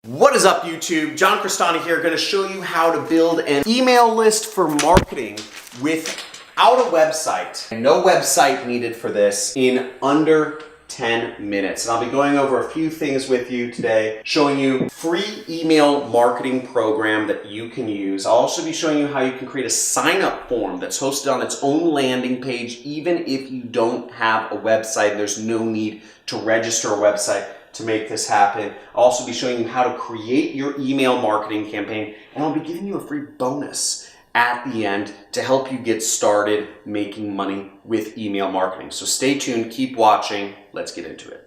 What is up, YouTube? John Crestani here, going to show you how to build an email list for marketing without a website. No website needed for this in under 10 minutes. And I'll be going over a few things with you today, showing you free email marketing program that you can use. I'll also be showing you how you can create a sign-up form that's hosted on its own landing page, even if you don't have a website. There's no need to register a website to make this happen. I'll also be showing you how to create your email marketing campaign, and I'll be giving you a free bonus at the end to help you get started making money with email marketing. So stay tuned, keep watching, let's get into it.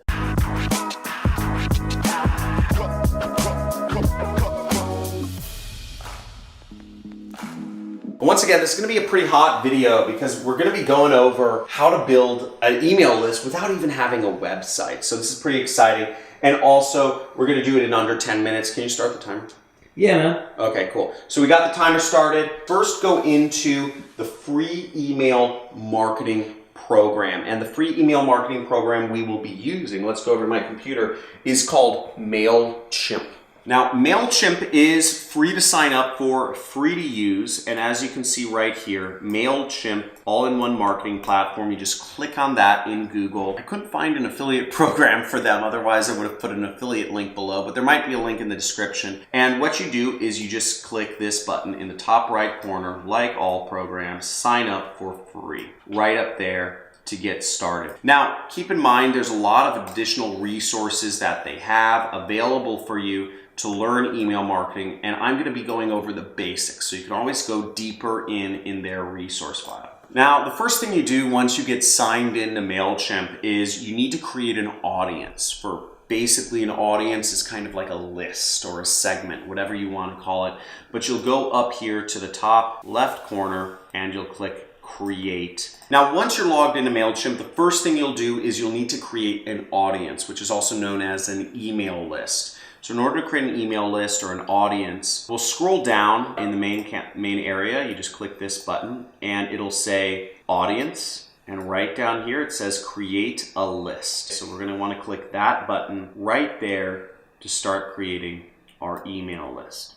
Once again, this is going to be a pretty hot video because we're going to be going over how to build an email list without even having a website. So this is pretty exciting. And also, we're going to do it in under 10 minutes. Can you start the timer? Yeah, man. Okay, cool. So we got the timer started. First, go into the free email marketing program. And the free email marketing program we will be using, let's go over to my computer, is called MailChimp. Now, MailChimp is free to sign up for, free to use, and as you can see right here, MailChimp, all-in-one marketing platform. You just click on that in Google. I couldn't find an affiliate program for them, otherwise I would have put an affiliate link below, but there might be a link in the description. And what you do is you just click this button in the top right corner, like all programs, sign up for free, right up there to get started. Now, keep in mind, there's a lot of additional resources that they have available for you to learn email marketing, and I'm going to be going over the basics, so you can always go deeper in their resource file. Now, the first thing you do once you get signed into MailChimp is you need to create an audience. For basically, an audience is kind of like a list or a segment, whatever you want to call it, but you'll go up here to the top left corner and you'll click Create. Now, once you're logged into MailChimp, the first thing you'll do is you'll need to create an audience, which is also known as an email list. So in order to create an email list or an audience, we'll scroll down in the main area. You just click this button and it'll say audience. And right down here, it says create a list. So we're going to want to click that button right there to start creating our email list.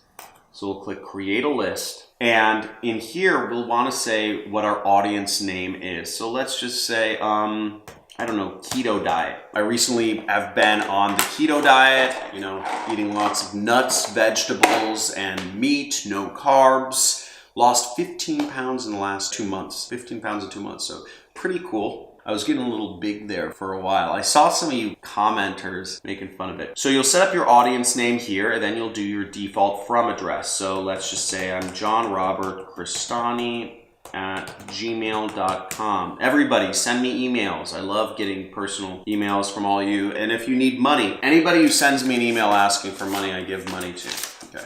So we'll click create a list. And in here, we'll want to say what our audience name is. So let's just say, I don't know, keto diet. I recently have been on the keto diet, you know, eating lots of nuts, vegetables, and meat, no carbs. Lost 15 pounds in the last 2 months. 15 pounds in 2 months, so pretty cool. I was getting a little big there for a while. I saw some of you commenters making fun of it. So you'll set up your audience name here, and then you'll do your default from address. So let's just say I'm John Robert Crestani at gmail.com. Everybody send me emails. I love getting personal emails from all you. And if you need money, anybody who sends me an email asking for money, I give money to. Okay.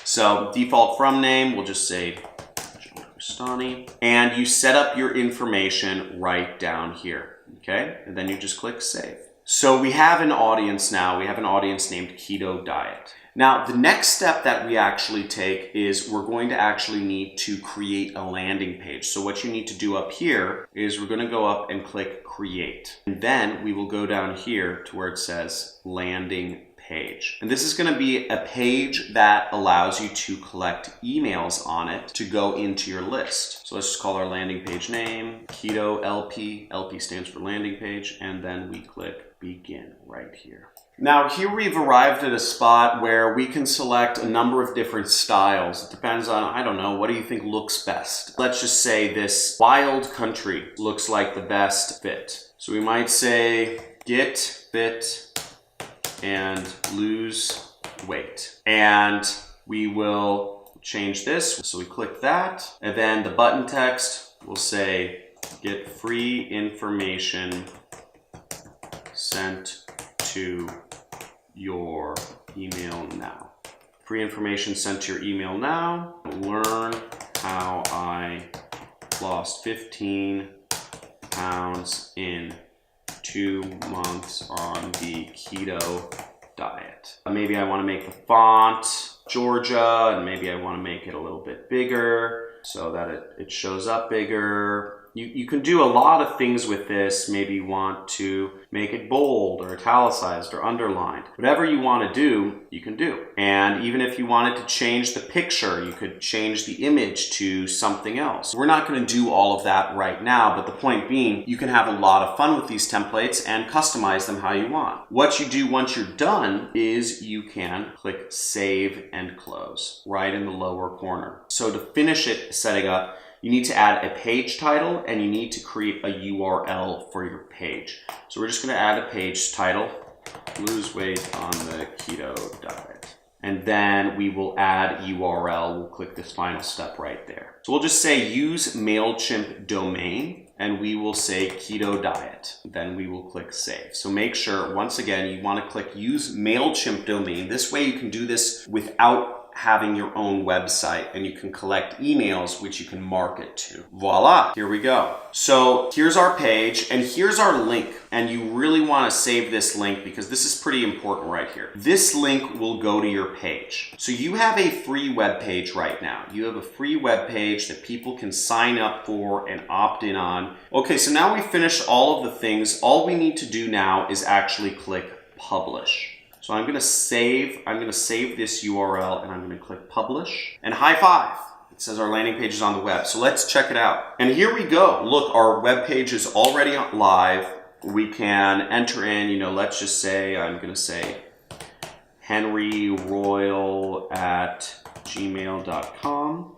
So default from name, we'll just say John Crestani. And you set up your information right down here. Okay. And then you just click save. So we have an audience now. We have an audience named Keto Diet. Now, the next step that we actually take is we're going to actually need to create a landing page. So what you need to do up here is we're going to go up and click create. And then we will go down here to where it says landing page. And this is going to be a page that allows you to collect emails on it to go into your list. So let's just call our landing page name Keto LP. LP stands for landing page. And then we click begin right here. Now here we've arrived at a spot where we can select a number of different styles. It depends on, I don't know, what do you think looks best? Let's just say this wild country looks like the best fit. So we might say get fit and lose weight. And we will change this. So we click that. And then the button text will say get free information sent to your email now. Free information sent to your email now. Learn how I lost 15 pounds in 2 months on the keto diet. Maybe I want to make the font Georgia, and maybe I want to make it a little bit bigger so that it shows up bigger. You can do a lot of things with this. Maybe you want to make it bold or italicized or underlined. Whatever you want to do, you can do. And even if you wanted to change the picture, you could change the image to something else. We're not going to do all of that right now, but the point being, you can have a lot of fun with these templates and customize them how you want. What you do once you're done is you can click Save and Close right in the lower corner. So to finish it setting up, you need to add a page title and you need to create a URL for your page. So we're just going to add a page title, Lose Weight on the Keto Diet. And then we will add URL. We'll click this final step right there. So we'll just say use MailChimp domain and we will say Keto Diet. Then we will click Save. So make sure, once again, you want to click use MailChimp domain. This way you can do this without having your own website and you can collect emails which you can market to. Voila, here we go. So here's our page and here's our link, and you really want to save this link because this is pretty important right here. This link will go to your page. So you have a free web page right now. You have a free web page that people can sign up for and opt in on. Okay, so now we finished all of the things. All we need to do now is actually click Publish. So I'm going to save this URL and I'm going to click Publish and high five. It says our landing page is on the web. So let's check it out. And here we go. Look, our web page is already live. We can enter in, let's just say, I'm going to say henryroyal@gmail.com.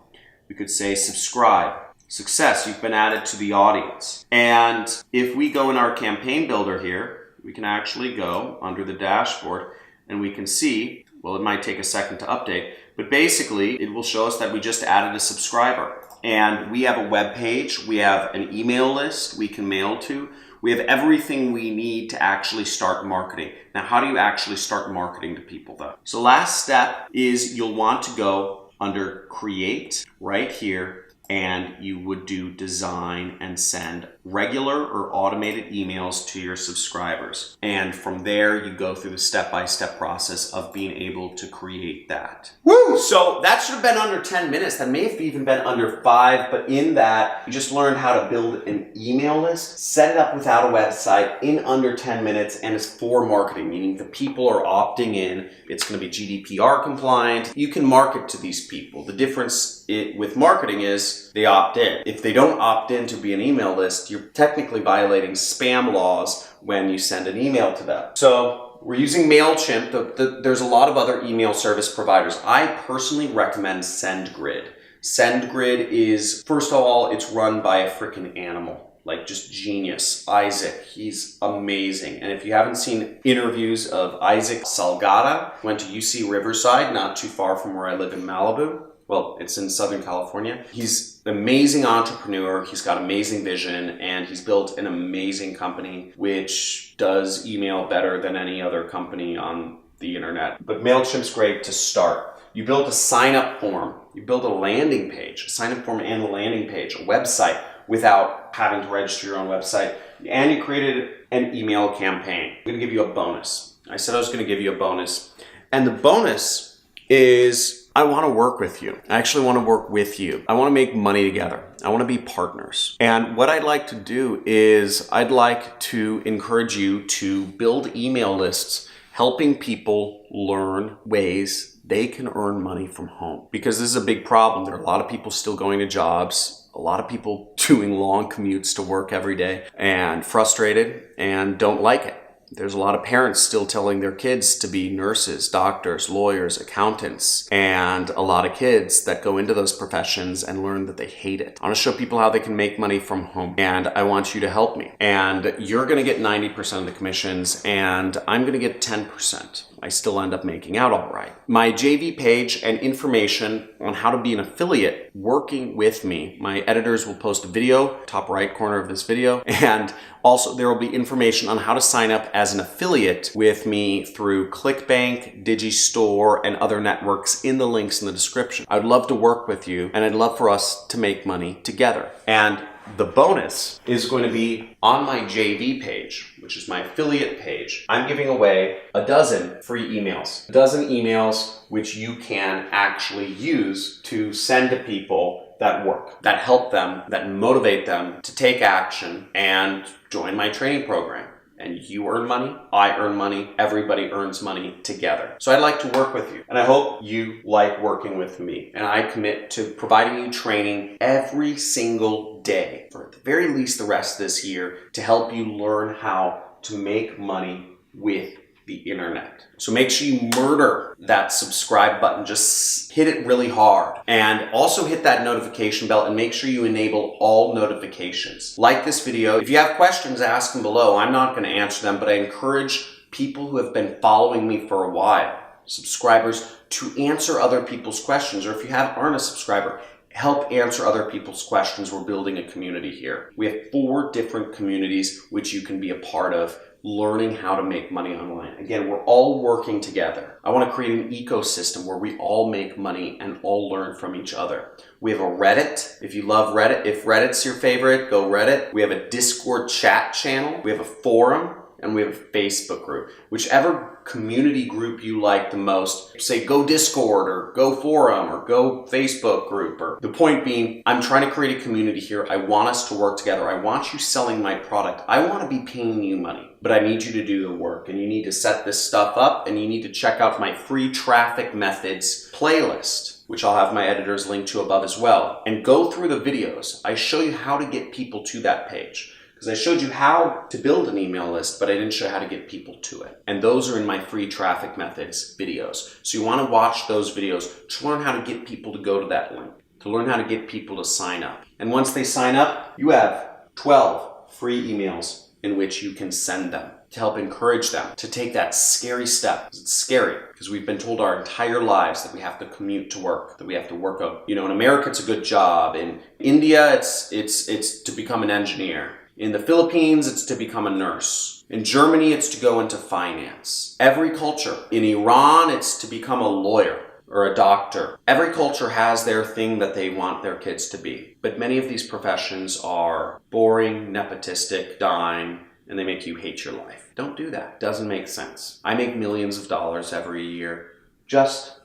We could say subscribe. Success, you've been added to the audience. And if we go in our campaign builder here, we can actually go under the dashboard and we can see, well, it might take a second to update, but basically it will show us that we just added a subscriber. And we have a web page, we have an email list we can mail to, we have everything we need to actually start marketing. Now, how do you actually start marketing to people though? So last step is you'll want to go under Create right here, and you would do design and send regular or automated emails to your subscribers. And from there, you go through the step-by-step process of being able to create that. Woo! So that should have been under 10 minutes. That may have even been under 5, but in that, you just learned how to build an email list, set it up without a website in under 10 minutes, and it's for marketing, meaning the people are opting in. It's going to be GDPR compliant. You can market to these people. The difference with marketing is they opt in. If they don't opt in to be an email list, you're technically violating spam laws when you send an email to them. So we're using MailChimp. There's a lot of other email service providers. I personally recommend SendGrid. SendGrid is, first of all, it's run by a freaking animal. Like just genius. Isaac, he's amazing. And if you haven't seen interviews of Isaac Salgado, went to UC Riverside, not too far from where I live in Malibu. Well, it's in Southern California. He's an amazing entrepreneur. He's got amazing vision, and he's built an amazing company which does email better than any other company on the internet. But MailChimp's great to start. You build a sign-up form. You build a landing page, a sign-up form and a landing page, a website without having to register your own website. And you created an email campaign. I'm going to give you a bonus. I said I was going to give you a bonus. And the bonus is I want to work with you. I actually want to work with you. I want to make money together. I want to be partners. And what I'd like to do is I'd like to encourage you to build email lists, helping people learn ways they can earn money from home. Because this is a big problem. There are a lot of people still going to jobs, a lot of people doing long commutes to work every day and frustrated and don't like it. There's a lot of parents still telling their kids to be nurses, doctors, lawyers, accountants, and a lot of kids that go into those professions and learn that they hate it. I want to show people how they can make money from home, and I want you to help me. And you're going to get 90% of the commissions, and I'm going to get 10%. I still end up making out all right. My JV page and information on how to be an affiliate working with me. My editors will post a video, top right corner of this video, and also there will be information on how to sign up as an affiliate with me through ClickBank, Digistore, and other networks in the links in the description. I'd love to work with you, and I'd love for us to make money together. And The bonus is going to be on my JV page, which is my affiliate page. I'm giving away a dozen free emails. A dozen emails which you can actually use to send to people that work, that help them, that motivate them to take action and join my training program. And you earn money, I earn money, everybody earns money together. So I'd like to work with you, and I hope you like working with me. And I commit to providing you training every single day, for at the very least the rest of this year, to help you learn how to make money with the internet. So make sure you murder that subscribe button. Just hit it really hard. And also hit that notification bell and make sure you enable all notifications. Like this video. If you have questions, ask them below. I'm not going to answer them, but I encourage people who have been following me for a while, subscribers, to answer other people's questions. Or if you aren't a subscriber, help answer other people's questions. We're building a community here. We have 4 different communities which you can be a part of, learning how to make money online. Again, we're all working together. I want to create an ecosystem where we all make money and all learn from each other. We have a Reddit. If you love Reddit, if Reddit's your favorite, go Reddit. We have a Discord chat channel. We have a forum. And we have a Facebook group. Whichever community group you like the most, say go Discord or go forum or go Facebook group. Or the point being, I'm trying to create a community here. I want us to work together. I want you selling my product. I want to be paying you money, but I need you to do the work, and you need to set this stuff up, and you need to check out my free traffic methods playlist, which I'll have my editors link to above as well, and go through the videos. I show you how to get people to that page. Because I showed you how to build an email list, but I didn't show how to get people to it. And those are in my free traffic methods videos. So you want to watch those videos to learn how to get people to go to that link, to learn how to get people to sign up. And once they sign up, you have 12 free emails in which you can send them to help encourage them to take that scary step. It's scary because we've been told our entire lives that we have to commute to work, that we have to work out. You know, in America, it's a good job. In India, it's to become an engineer. In the Philippines, it's to become a nurse. In Germany, it's to go into finance. Every culture. In Iran, it's to become a lawyer or a doctor. Every culture has their thing that they want their kids to be. But many of these professions are boring, nepotistic, dying, and they make you hate your life. Don't do that. It doesn't make sense. I make millions of dollars every year just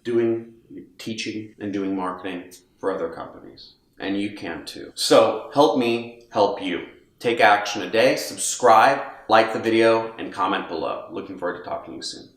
teaching and doing marketing for other companies. And you can too. So help me help you. Take action today, subscribe, like the video, and comment below. Looking forward to talking to you soon.